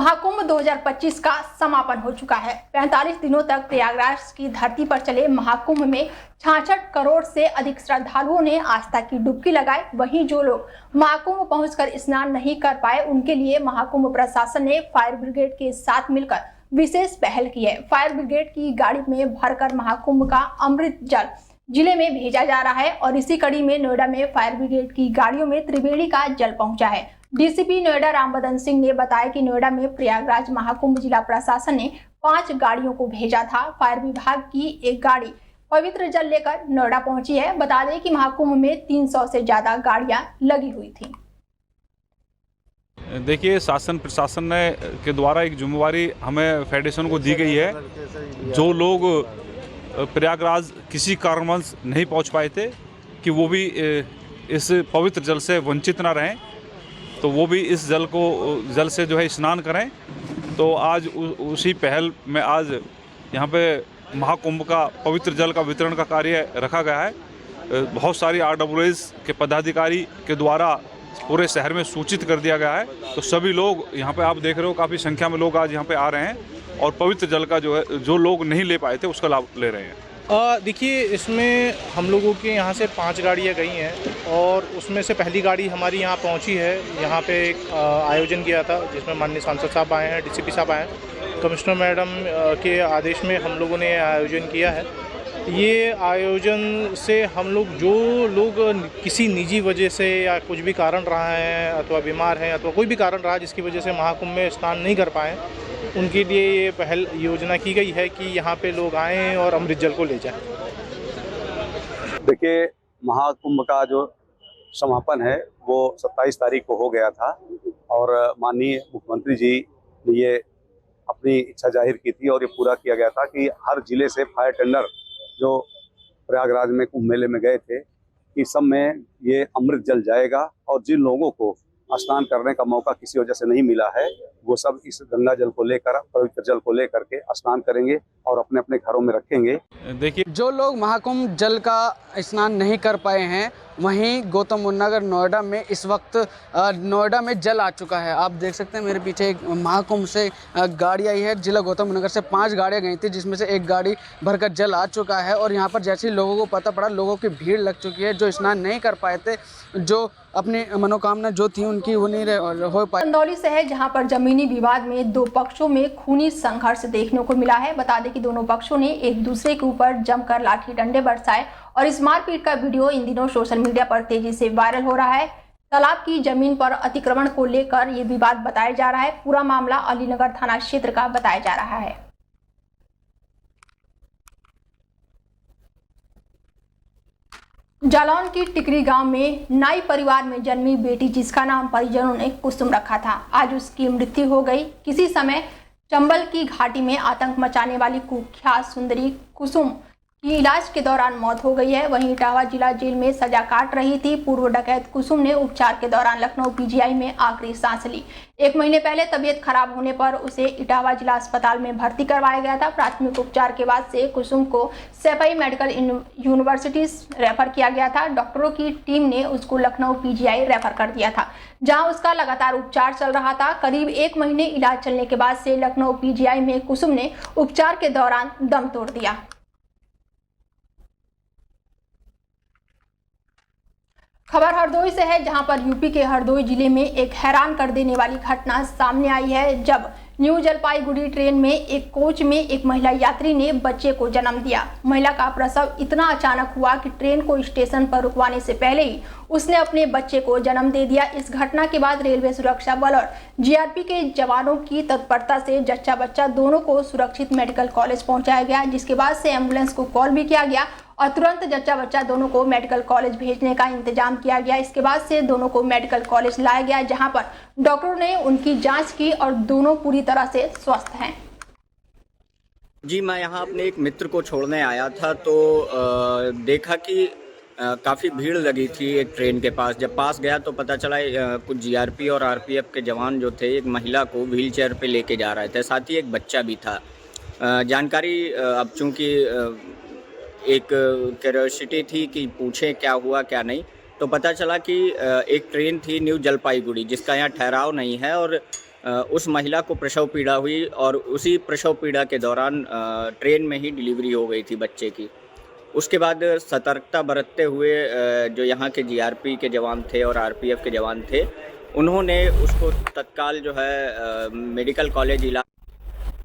महाकुंभ 2025 का समापन हो चुका है। 45 दिनों तक प्रयागराज की धरती पर चले महाकुंभ में 66 करोड़ से अधिक श्रद्धालुओं ने आस्था की डुबकी लगाई। वहीं जो लोग महाकुंभ पहुंचकर स्नान नहीं कर पाए, उनके लिए महाकुंभ प्रशासन ने फायर ब्रिगेड के साथ मिलकर विशेष पहल की है। फायर ब्रिगेड की गाड़ी में भरकर महाकुंभ का अमृत जल जिले में भेजा जा रहा है और इसी कड़ी में नोएडा में फायर ब्रिगेड की गाड़ियों में त्रिवेणी का जल पहुंचा है। डीसीपी नोएडा रामबदन सिंह ने बताया कि नोएडा में प्रयागराज महाकुंभ जिला प्रशासन ने 5 गाड़ियों को भेजा था। फायर विभाग की एक गाड़ी पवित्र जल लेकर नोएडा पहुंची है। बता दें कि महाकुंभ में 300 से ज्यादा गाड़ियां लगी हुई थी। देखिए, शासन प्रशासन ने के द्वारा एक जिम्मेवारी हमें फेडरेशन को दी गई है। जो लोग प्रयागराज किसी कारणवश नहीं पहुंच पाए थे कि वो भी इस पवित्र जल से वंचित ना रहें, तो वो भी इस जल से जो है स्नान करें। तो आज उसी पहल में आज यहाँ पे महाकुंभ का पवित्र जल का वितरण का कार्य रखा गया है। बहुत सारी RWS के पदाधिकारी के द्वारा पूरे शहर में सूचित कर दिया गया है। तो सभी लोग यहाँ पे आप देख रहे हो, काफ़ी संख्या में लोग आज यहाँ पे आ रहे हैं और पवित्र जल का जो है, जो लोग नहीं ले पाए थे उसका लाभ ले रहे हैं। देखिए, इसमें हम लोगों के यहाँ से 5 गाड़ियाँ गई हैं और उसमें से पहली गाड़ी हमारी यहाँ पहुँची है। यहाँ पे एक आयोजन किया था जिसमें माननीय सांसद साहब आए हैं, DCP साहब आए हैं। कमिश्नर मैडम के आदेश में हम लोगों ने आयोजन किया है। ये आयोजन से हम लोग जो लोग किसी निजी वजह से या कुछ भी कारण रहा है अथवा बीमार हैं अथवा कोई भी कारण रहा जिसकी वजह से महाकुंभ में स्नान नहीं कर पाए, उनके लिए ये पहल योजना की गई है कि यहाँ पे लोग आएँ और अमृत जल को ले जाएं। देखिए, महाकुंभ का जो समापन है वो 27 तारीख को हो गया था और माननीय मुख्यमंत्री जी ने ये अपनी इच्छा जाहिर की थी और ये पूरा किया गया था कि हर जिले से फायर टेंडर जो प्रयागराज में कुंभ मेले में गए थे कि सब में ये अमृत जल जाएगा और जिन लोगों को स्नान करने का मौका किसी वजह से नहीं मिला है वो सब इस गंगा जल को लेकर, पवित्र जल को लेकर के स्नान करेंगे और अपने अपने घरों में रखेंगे। देखिए, जो लोग महाकुंभ जल का स्नान नहीं कर पाए हैं, वहीं गौतम बुद्ध नगर नोएडा में इस वक्त नोएडा में जल आ चुका है। आप देख सकते हैं मेरे पीछे एक महाकुंभ से गाड़ी आई है। जिला गौतम बुद्ध नगर से 5 गाड़ियाँ गई थी जिसमें से एक गाड़ी भरकर जल आ चुका है और यहाँ पर जैसे ही लोगों को पता पड़ा, लोगों की भीड़ लग चुकी है। जो स्नान नहीं कर पाए थे, जो अपनी मनोकामना जो थी उनकी वो नहीं हो पाई। चंदौली शहर जहां पर जमीनी विवाद में 2 पक्षों में खूनी संघर्ष देखने को मिला है। बता दें कि दोनों पक्षों ने एक दूसरे के ऊपर जमकर लाठी डंडे बरसाए और इस मारपीट का वीडियो इन दिनों सोशल मीडिया पर तेजी से वायरल हो रहा है। तालाब की जमीन पर अतिक्रमण को लेकर ये विवाद बताया जा रहा है। पूरा मामला अलीनगर थाना क्षेत्र का बताया जा रहा है। जालौन की टिकरी गांव में नाई परिवार में जन्मी बेटी जिसका नाम परिजनों ने कुसुम रखा था, आज उसकी मृत्यु हो गई। किसी समय चंबल की घाटी में आतंक मचाने वाली कुख्यात सुंदरी कुसुम की इलाज के दौरान मौत हो गई है। वहीं इटावा जिला जेल में सजा काट रही थी पूर्व डकैत कुसुम ने उपचार के दौरान लखनऊ PGI में आखिरी सांस ली। 1 महीने पहले तबीयत खराब होने पर उसे इटावा जिला अस्पताल में भर्ती करवाया गया था। प्राथमिक उपचार के बाद से कुसुम को सैफई मेडिकल यूनिवर्सिटी रेफर किया गया था। डॉक्टरों की टीम ने उसको लखनऊ PGI रेफर कर दिया था, जहां उसका लगातार उपचार चल रहा था। करीब 1 महीने इलाज चलने के बाद से लखनऊ PGI में कुसुम ने उपचार के दौरान दम तोड़ दिया। खबर हरदोई से है, जहां पर यूपी के हरदोई जिले में एक हैरान कर देने वाली घटना सामने आई है। जब न्यू जलपाईगुड़ी ट्रेन में एक कोच में एक महिला यात्री ने बच्चे को जन्म दिया। महिला का प्रसव इतना अचानक हुआ कि ट्रेन को स्टेशन पर रुकवाने से पहले ही उसने अपने बच्चे को जन्म दे दिया। इस घटना के बाद रेलवे सुरक्षा बल और GRP के जवानों की तत्परता से जच्चा बच्चा दोनों को सुरक्षित मेडिकल कॉलेज पहुंचाया गया, जिसके बाद से एम्बुलेंस को कॉल भी किया गया और तुरंत जच्चा बच्चा दोनों को मेडिकल कॉलेज भेजने का इंतजाम किया गया। इसके बाद से दोनों को मेडिकल कॉलेज लाया गया, जहां पर डॉक्टरों ने उनकी जांच की और दोनों पूरी तरह से स्वस्थ हैं। जी, मैं यहाँ अपने एक मित्र को छोड़ने आया था तो देखा कि काफ़ी भीड़ लगी थी एक ट्रेन के पास। जब पास गया तो पता चला कुछ GRP और RPF के जवान जो थे एक महिला को व्हील चेयर पे लेके जा रहे थे, साथ ही एक बच्चा भी था। जानकारी अब चूँकि एक क्यूरियोसिटी थी कि पूछें क्या हुआ क्या नहीं, तो पता चला कि एक ट्रेन थी न्यू जलपाईगुड़ी जिसका यहाँ ठहराव नहीं है और उस महिला को प्रसव पीड़ा हुई और उसी प्रसव पीड़ा के दौरान ट्रेन में ही डिलीवरी हो गई थी बच्चे की। उसके बाद सतर्कता बरतते हुए जो यहाँ के जीआरपी के जवान थे और आरपीएफ के जवान थे, उन्होंने उसको तत्काल जो है मेडिकल कॉलेज इलाज।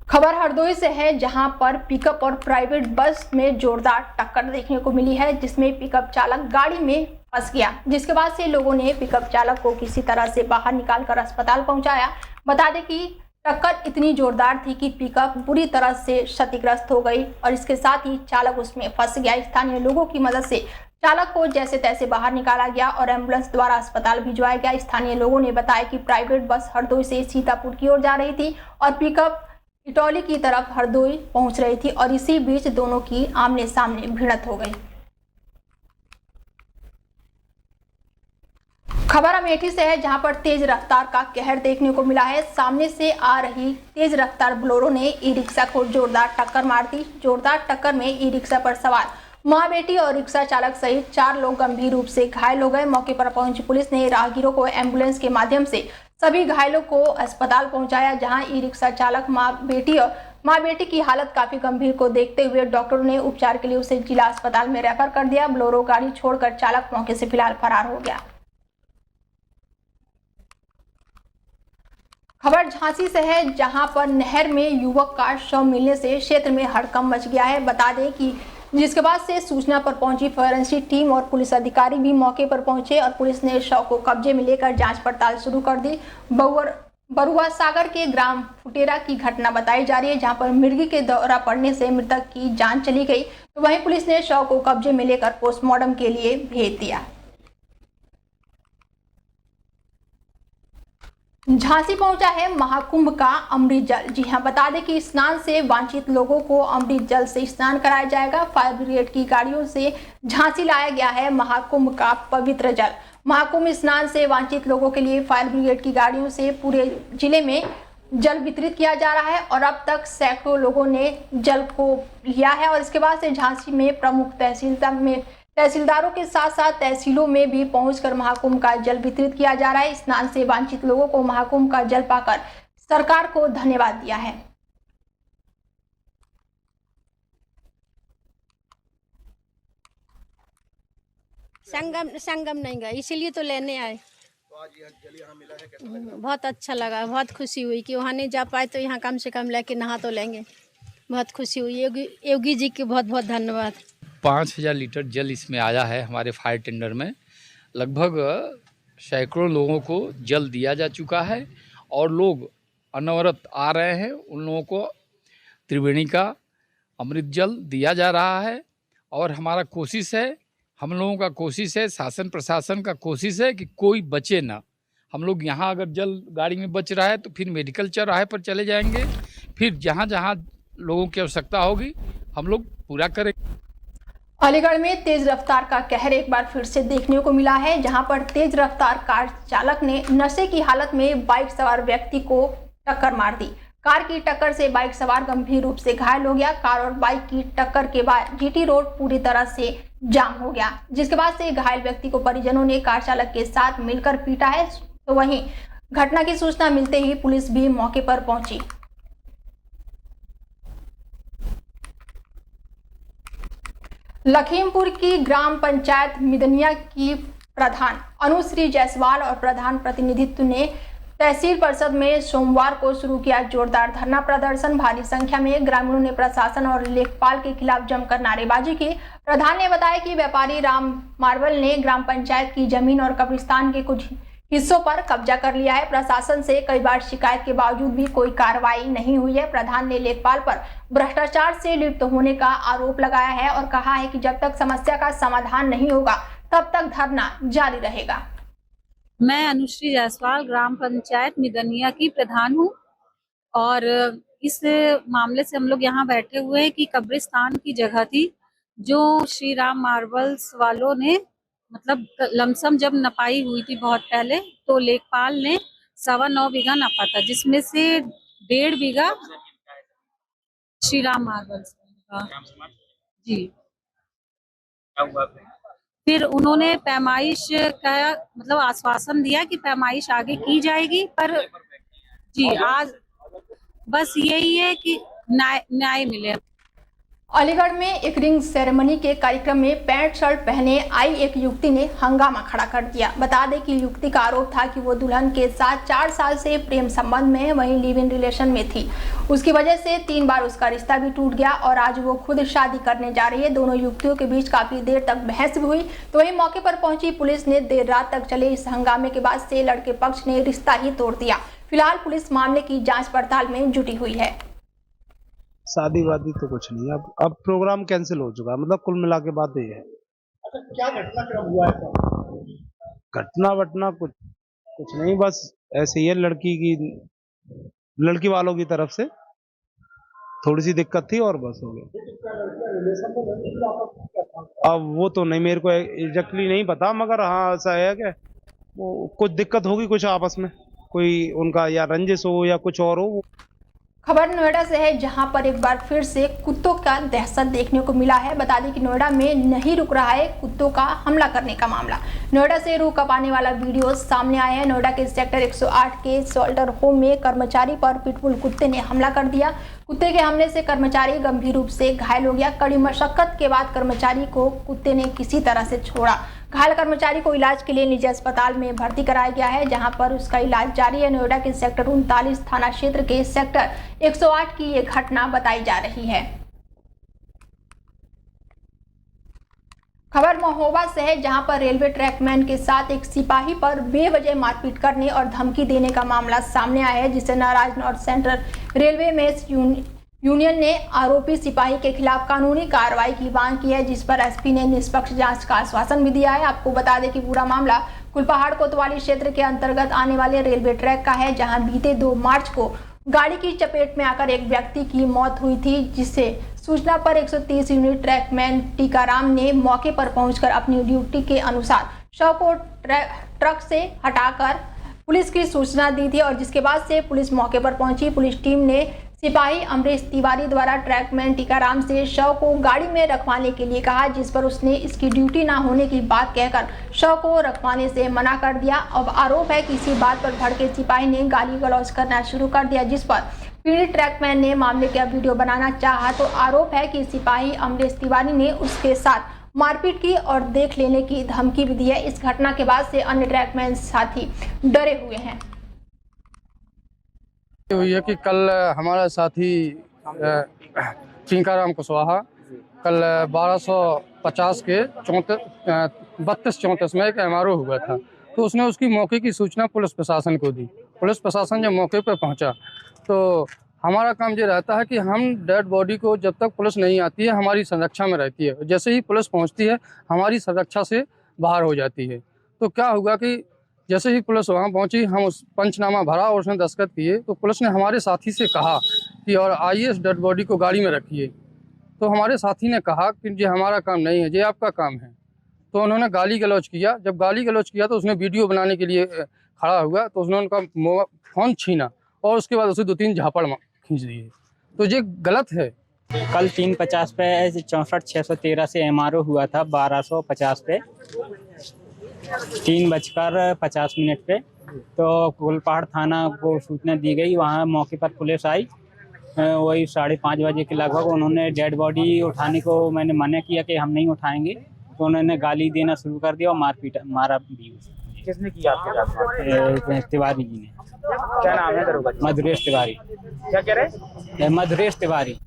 खबर हरदोई से है, जहां पर पिकअप और प्राइवेट बस में जोरदार टक्कर देखने को मिली है, जिसमें पिकअप चालक गाड़ी में फंस गया, जिसके बाद से लोगों ने पिकअप चालक को किसी तरह से बाहर निकालकर अस्पताल पहुंचाया। बता दें कि टक्कर इतनी जोरदार थी कि पिकअप बुरी तरह से क्षतिग्रस्त हो गई और इसके साथ ही चालक उसमें फंस गया। स्थानीय लोगों की मदद से चालक को जैसे तैसे बाहर निकाला गया और एम्बुलेंस द्वारा अस्पताल भिजवाया गया। स्थानीय लोगों ने बताया कि प्राइवेट बस हरदोई से सीतापुर की ओर जा रही थी और पिकअप इटौली की तरफ हरदोई पहुंच रही थी और इसी बीच दोनों की आमने सामने भिड़ंत हो गई। खबर अमेठी से है, जहां पर तेज रफ्तार का कहर देखने को मिला है। सामने से आ रही तेज रफ्तार बोलेरो ने ई रिक्शा को जोरदार टक्कर मार दी। जोरदार टक्कर में ई रिक्शा पर सवार मां बेटी और रिक्शा चालक सहित 4 लोग गंभीर रूप से घायल हो गए। मौके पर पहुंची पुलिस ने राहगीरों को एम्बुलेंस के माध्यम से सभी घायलों को अस्पताल पहुंचाया, जहां ई रिक्शा चालक मां बेटी की हालत काफी गंभीर को देखते हुए डॉक्टरों ने उपचार के लिए उसे जिला अस्पताल में रेफर कर दिया। बोलेरो गाड़ी छोड़कर चालक मौके से फिलहाल फरार हो गया। खबर झांसी से है, जहां पर नहर में युवक का शव मिलने से क्षेत्र में हड़कंप मच गया है। बता दें कि जिसके बाद से सूचना पर पहुंची फॉरेंसिक टीम और पुलिस अधिकारी भी मौके पर पहुंचे और पुलिस ने शव को कब्जे में लेकर जांच पड़ताल शुरू कर दी। बरुआ सागर के ग्राम फुटेरा की घटना बताई जा रही है, जहां पर मिर्गी के दौरा पड़ने से मृतक की जान चली गई, तो वहीं पुलिस ने शव को कब्जे में लेकर पोस्टमार्टम के लिए भेज दिया। झांसी पहुंचा है महाकुंभ का अमृत जल। जी हां, बता दें कि स्नान से वांछित लोगों को अमृत जल से स्नान कराया जाएगा। फायर ब्रिगेड की गाड़ियों से झांसी लाया गया है महाकुंभ का पवित्र जल। महाकुंभ स्नान से वांछित लोगों के लिए फायर ब्रिगेड की गाड़ियों से पूरे जिले में जल वितरित किया जा रहा है और अब तक सैकड़ों लोगों ने जल को लिया है और इसके बाद से झांसी में प्रमुख तहसीलदारों के साथ साथ तहसीलों में भी पहुंचकर महाकुंभ का जल वितरित किया जा रहा है। स्नान से वांछित लोगों को महाकुंभ का जल पाकर सरकार को धन्यवाद दिया है। संगम नहीं गए, इसीलिए तो लेने आए। बहुत अच्छा लगा, बहुत खुशी हुई कि वहाँ नहीं जा पाए तो यहाँ कम से कम लेके नहा तो लेंगे। बहुत खुशी हुई। योगी जी की बहुत बहुत धन्यवाद। 5000 लीटर जल इसमें आया है। हमारे फायर टेंडर में लगभग सैकड़ों लोगों को जल दिया जा चुका है और लोग अनवरत आ रहे हैं। उन लोगों को त्रिवेणी का अमृत जल दिया जा रहा है और हमारा कोशिश है, हम लोगों का कोशिश है, शासन प्रशासन का कोशिश है कि कोई बचे ना। हम लोग यहाँ अगर जल गाड़ी में बच रहा है तो फिर मेडिकल चौराहे पर चले जाएंगे, फिर जहाँ जहाँ लोगों की आवश्यकता होगी हम लोग पूरा करेंगे। अलीगढ़ में तेज रफ्तार का कहर एक बार फिर से देखने को मिला है, जहां पर तेज रफ्तार कार चालक ने नशे की हालत में बाइक सवार व्यक्ति को टक्कर मार दी। कार की टक्कर से बाइक सवार गंभीर रूप से घायल हो गया। कार और बाइक की टक्कर के बाद जीटी रोड पूरी तरह से जाम हो गया, जिसके बाद से घायल व्यक्ति को परिजनों ने कार चालक के साथ मिलकर पीटा है। तो वहीं घटना की सूचना मिलते ही पुलिस भी मौके पर पहुंची। लखीमपुर की ग्राम पंचायत मिदनिया की प्रधान अनुश्री जायसवाल और प्रधान प्रतिनिधित्व ने तहसील परिषद में सोमवार को शुरू किया जोरदार धरना प्रदर्शन। भारी संख्या में ग्रामीणों ने प्रशासन और लेखपाल के खिलाफ जमकर नारेबाजी की। प्रधान ने बताया कि व्यापारी राम मार्बल ने ग्राम पंचायत की जमीन और कब्रिस्तान के कुछ हिस्सों पर कब्जा कर लिया है। प्रशासन से कई बार शिकायत के बावजूद भी कोई कार्रवाई नहीं हुई है। प्रधान ने लेखपाल पर भ्रष्टाचार से लिप्त होने का आरोप लगाया है और कहा है कि जब तक समस्या का समाधान नहीं होगा तब तक धरना जारी रहेगा। मैं अनुश्री जायसवाल ग्राम पंचायत मिदनिया की प्रधान हूँ और इस मामले से हम लोग यहाँ बैठे हुए हैं कि कब्रिस्तान की जगह थी जो श्री राम मार्बल्स वालों ने मतलब लमसम जब नपाई हुई थी बहुत पहले, तो लेखपाल ने 9.25 बीघा नपा था, जिसमें से 1.5 बीघा श्री राम मार्बल्स का। जी, फिर उन्होंने पैमाइश का मतलब आश्वासन दिया कि पैमाइश आगे की जाएगी, पर जी आज बस यही है कि न्याय मिले। अलीगढ़ में एक रिंग सेरेमनी के कार्यक्रम में पैंट शर्ट पहने आई एक युवती ने हंगामा खड़ा कर दिया। बता दें कि युवती का आरोप था कि वो दुल्हन के साथ 4 साल से प्रेम संबंध में वहीं लिव इन रिलेशन में थी। उसकी वजह से 3 बार उसका रिश्ता भी टूट गया और आज वो खुद शादी करने जा रही है। दोनों युवतियों के बीच काफी देर तक बहस भी हुई। तो वहीं मौके पर पहुंची पुलिस ने देर रात तक चले इस हंगामे के बाद से लड़के पक्ष ने रिश्ता ही तोड़ दिया। फिलहाल पुलिस मामले की जाँच पड़ताल में जुटी हुई है। शादी वादी तो कुछ नहीं, अब प्रोग्राम कैंसिल हो चुका है, मतलब कुल मिला के बात ये है। अच्छा, क्या घटनाक्रम हुआ है? घटना वटना कुछ नहीं, बस ऐसे ही है। लड़की वालों की तरफ से थोड़ी सी दिक्कत थी और बस हो गया। अब वो तो नहीं, मेरे को एग्जैक्टली नहीं पता, मगर हाँ ऐसा है कि वो कुछ दिक्कत होगी, कुछ आपस में कोई उनका या रंजिश हो या कुछ और हो। खबर नोएडा से है, जहां पर एक बार फिर से कुत्तों का दहशत देखने को मिला है। बता दें कि नोएडा में नहीं रुक रहा है कुत्तों का हमला करने का मामला। नोएडा से रूह कपाने वाला वीडियो सामने आया है। नोएडा के सेक्टर 108 के शोल्डर होम में कर्मचारी पर पिटबुल कुत्ते ने हमला कर दिया। कुत्ते के हमले से कर्मचारी गंभीर रूप से घायल हो गया। कड़ी मशक्कत के बाद कर्मचारी को कुत्ते ने किसी तरह से छोड़ा। घायल कर्मचारी को इलाज के लिए निजी अस्पताल में भर्ती कराया गया है, जहां पर उसका इलाज जारी है। नोएडा के सेक्टर 39 थाना क्षेत्र के सेक्टर 108 की ये घटना बताई जा रही है। खबर महोबा से है, जहां पर रेलवे ट्रैकमैन के साथ एक सिपाही पर बेवजह मारपीट करने और धमकी देने का मामला सामने आया है, जिससे नाराज नॉर्थ सेंट्रल रेलवे में यूनियन ने आरोपी सिपाही के खिलाफ कानूनी कार्रवाई की मांग की है, जिस पर एसपी ने निष्पक्ष जांच का आश्वासन भी दिया है। आपको बता दें कि पूरा मामला कुलपहाड़ कोतवाली क्षेत्र के अंतर्गत आने वाले रेलवे ट्रैक का है, जहां बीते 2 मार्च को गाड़ी की चपेट में आकर एक व्यक्ति की मौत हुई थी, जिससे सूचना पर 130 यूनिट ट्रैकमैन टीकाराम ने मौके पर पहुंचकर अपनी ड्यूटी के अनुसार शव को ट्रक से हटाकर पुलिस की सूचना दी थी और जिसके बाद से पुलिस मौके पर पहुंची। पुलिस टीम ने सिपाही अमरीश तिवारी द्वारा ट्रैकमैन टीकाराम से शव को गाड़ी में रखवाने के लिए कहा, जिस पर उसने इसकी ड्यूटी ना होने की बात कहकर शव को रखवाने से मना कर दिया। अब आरोप है कि इसी बात पर भड़के सिपाही ने गाली गलौज करना शुरू कर दिया, जिस पर पीड़ित ट्रैकमैन ने मामले का वीडियो बनाना चाहा। तो आरोप है कि सिपाही अमरीश तिवारी ने उसके साथ मारपीट की और देख लेने की धमकी भी दी है। इस घटना के बाद से अन्य ट्रैकमैन साथी डरे हुए हैं। हुई है कि कल हमारा साथी टीकाराम कुशवाहा कल 1250 के 32-34 में एक एमआरओ हुआ था, तो उसने उसकी मौके की सूचना पुलिस प्रशासन को दी। पुलिस प्रशासन जब मौके पर पहुंचा तो हमारा काम ये रहता है कि हम डेड बॉडी को जब तक पुलिस नहीं आती है हमारी संरक्षा में रहती है, जैसे ही पुलिस पहुंचती है हमारी संरक्षा से बाहर हो जाती है। तो क्या हुआ कि जैसे ही पुलिस वहाँ पहुंची, हम उस पंचनामा भरा और उसने दस्तखत किए, तो पुलिस ने हमारे साथी से कहा कि और आइए इस डेड बॉडी को गाड़ी में रखिए। तो हमारे साथी ने कहा कि ये हमारा काम नहीं है, ये आपका काम है। तो उन्होंने गाली गलौज किया। जब गाली गलौज किया तो उसने वीडियो बनाने के लिए खड़ा हुआ, तो उसने उनका फ़ोन छीना और उसके बाद उसे 2-3 झापड़ खींच दिए। तो ये गलत है। कल 3:50 पे 64-613 से एमआरओ हुआ था 1250 पे 3:50 पे। तो कुलपहाड़ थाना को सूचना दी गई, वहाँ मौके पर पुलिस आई। वही 5:30 बजे के लगभग उन्होंने डेड बॉडी उठाने को मैंने मना किया कि हम नहीं उठाएंगे, तो उन्होंने गाली देना शुरू कर दिया और मारा भी। किसने किया आपके साथ? तिवारी जी ने। क्या नाम है दरोगा? मधुरेश तिवारी। क्या कह रहे? मधुरेश तिवारी।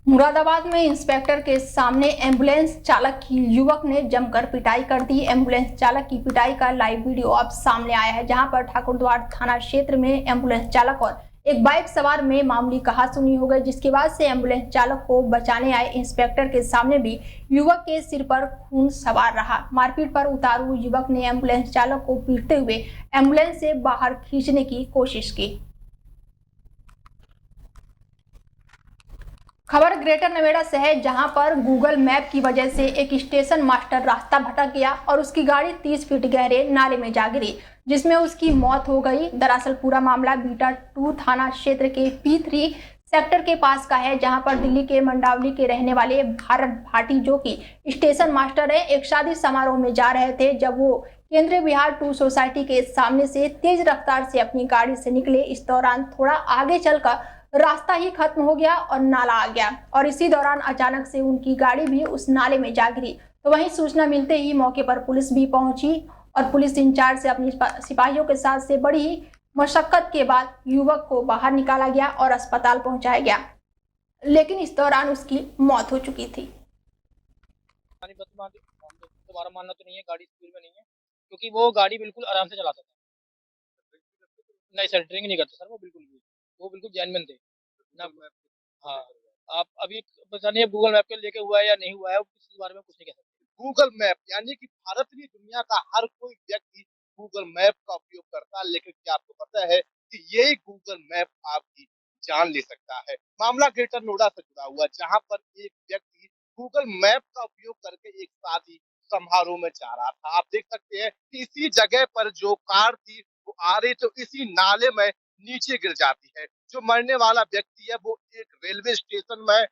मुरादाबाद में इंस्पेक्टर के सामने एम्बुलेंस चालक की युवक ने जमकर पिटाई कर दी। एम्बुलेंस चालक की पिटाई का लाइव वीडियो अब सामने आया है, जहां पर ठाकुरद्वार थाना क्षेत्र में एम्बुलेंस चालक और एक बाइक सवार में मामूली कहासुनी हो गई, जिसके बाद से एम्बुलेंस चालक को बचाने आए इंस्पेक्टर के सामने भी युवक के सिर पर खून सवार रहा। मारपीट पर उतारू युवक ने एम्बुलेंस चालक को पीटते हुए एम्बुलेंस से बाहर खींचने की कोशिश की। खबर ग्रेटर नोएडा से है, जहां पर गूगल मैप की वजह से एक स्टेशन मास्टर रास्ता भटक गया और उसकी गाड़ी 30 फीट गहरे नाले में जा गिरी, जिसमें उसकी मौत हो गई। दरअसल पूरा मामला बीटा 2 थाना क्षेत्र के P3 सेक्टर के पास का है, जहां पर दिल्ली के मंडावली के रहने वाले भारत भाटी, जो कि स्टेशन मास्टर है, एक शादी समारोह में जा रहे थे। जब वो केंद्रीय बिहार 2 सोसाइटी के सामने से तेज रफ्तार से अपनी गाड़ी से निकले। इस दौरान थोड़ा आगे चलकर रास्ता ही खत्म हो गया और नाला आ गया और इसी दौरान अचानक से उनकी गाड़ी भी उस नाले में जा गिरी। तो वहीं सूचना मिलते ही मौके पर पुलिस भी पहुंची और पुलिस इंचार्ज से अपनी सिपाहियों के साथ से बड़ी मशक्कत के बाद युवक को बाहर निकाला गया और अस्पताल पहुंचाया गया, लेकिन इस दौरान उसकी मौत हो चुकी थी। दोबारा मानना तो नहीं है, गाड़ी स्पीड में नहीं है क्योंकि वो गाड़ी बिल्कुल आराम से चलाता था। नहीं सर, ड्रिंक नहीं करते सर, वो बिल्कुल जेन्युइन थे ना। हाँ, आप अभी पता नहीं गूगल मैप के लेके हुआ है या नहीं हुआ है, इस बारे में कुछ नहीं कह सकते। गूगल मैप यानी कि भारत नहीं, दुनिया का हर कोई व्यक्ति गूगल मैप का उपयोग करता है, लेकिन क्या आपको पता है कि यही गूगल मैप आपकी जान ले सकता है। मामला ग्रेटर नोएडा से जुड़ा हुआ, जहां पर एक व्यक्ति गूगल मैप का उपयोग करके एक शादी समारोह में जा रहा था। आप देख सकते हैं कि इसी जगह पर जो कार थी वो आ रही तो इसी नाले में नीचे गिर जाती है। जो मरने वाला व्यक्ति है वो एक रेलवे स्टेशन में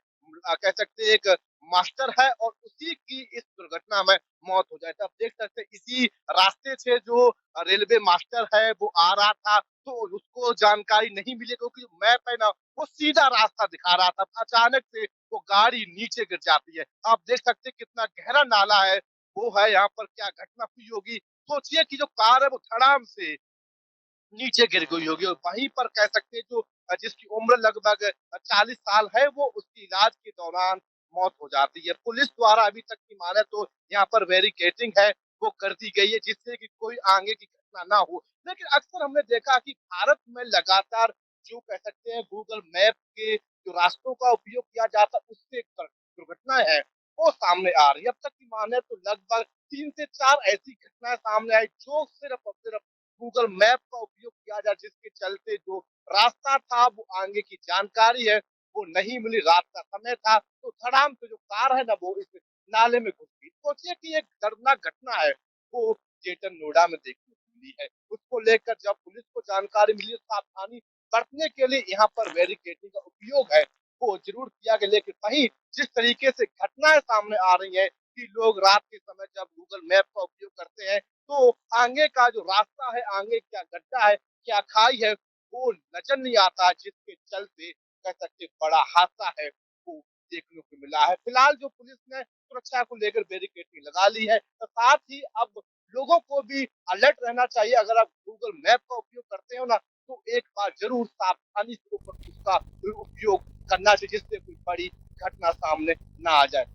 कह सकते एक मास्टर है और उसी की इस दुर्घटना में मौत हो जाए। आप देख सकते हैं इसी रास्ते से जो रेलवे मास्टर है वो आ रहा था, तो उसको जानकारी नहीं मिली क्योंकि मैप है ना वो सीधा रास्ता दिखा रहा था। अचानक से वो गाड़ी नीचे गिर जाती है। आप देख सकते हैं कितना गहरा नाला है वो है यहाँ पर, क्या घटना हुई होगी। सोचिए कि जो कार है वो धड़ाम से नीचे गिर गई होगी और वहीं पर कह सकते हैं जो जिसकी उम्र लगभग 40 साल है वो उसकी इलाज के दौरान मौत हो जाती है। पुलिस द्वारा अभी तक की माने तो यहाँ पर बैरिकेडिंग है वो कर दी गई है जिससे कि कोई आगे की घटना ना हो। लेकिन अक्सर हमने देखा कि भारत में लगातार जो कह सकते हैं गूगल मैप के जो रास्तों का उपयोग किया जाता है उससे दुर्घटनाएं हैं वो सामने आ रही है। अब तक की माने तो लगभग 3 से 4 ऐसी घटनाएं सामने आई जो सिर्फ और सिर्फ गूगल मैप का उपयोग किया जाए, जिसके चलते जो रास्ता था वो आगे की जानकारी है वो नहीं मिली। रात का समय था तो धड़ाम से जो कार है ना वो इस नाले में घुस गई। सोचिए कि एक दर्दनाक घटना है वो ग्रेटर नोएडा में देखने को मिली है। उसको लेकर जब पुलिस को जानकारी मिली सावधानी बरतने के लिए यहाँ पर बैरिकेडिंग का उपयोग है वो जरूर किया गया। लेकिन वहीं जिस तरीके से घटनाएं सामने आ रही है कि लोग रात के समय जब गूगल मैप का उपयोग करते हैं तो आगे का जो रास्ता है, आगे क्या गड्ढा है, क्या खाई है वो नजर नहीं आता, जिसके चलते कह सकते बड़ा हादसा है वो देखने को मिला है। फिलहाल जो पुलिस ने सुरक्षा को लेकर बैरिकेडिंग लगा ली है, तो साथ ही अब लोगों को भी अलर्ट रहना चाहिए। अगर आप गूगल मैप का उपयोग करते हो ना तो एक बार जरूर सावधानी से उसका उपयोग करना चाहिए जिससे कोई बड़ी घटना सामने ना आ जाए।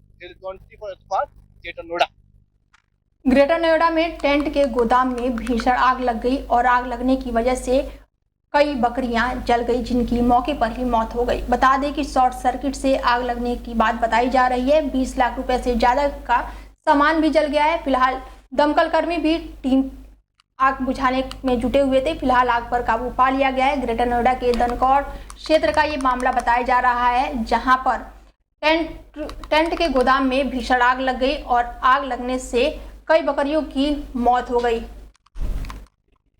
ग्रेटर नोएडा में टेंट के गोदाम में भीषण आग लग गई और आग लगने की वजह से कई बकरियां जल गई जिनकी मौके पर ही मौत हो गई। बता दें कि शॉर्ट सर्किट से आग लगने की बात बताई जा रही है। 20 लाख रुपए से ज्यादा का सामान भी जल गया है। फिलहाल दमकल कर्मी भी टीम आग बुझाने में जुटे हुए थे। फिलहाल आग पर काबू पा लिया गया है। ग्रेटर नोएडा के दनकौर क्षेत्र का ये मामला बताया जा रहा है, जहां पर टेंट के गोदाम में भीषण आग लग गई और आग लगने से कई बकरियों की मौत हो गई।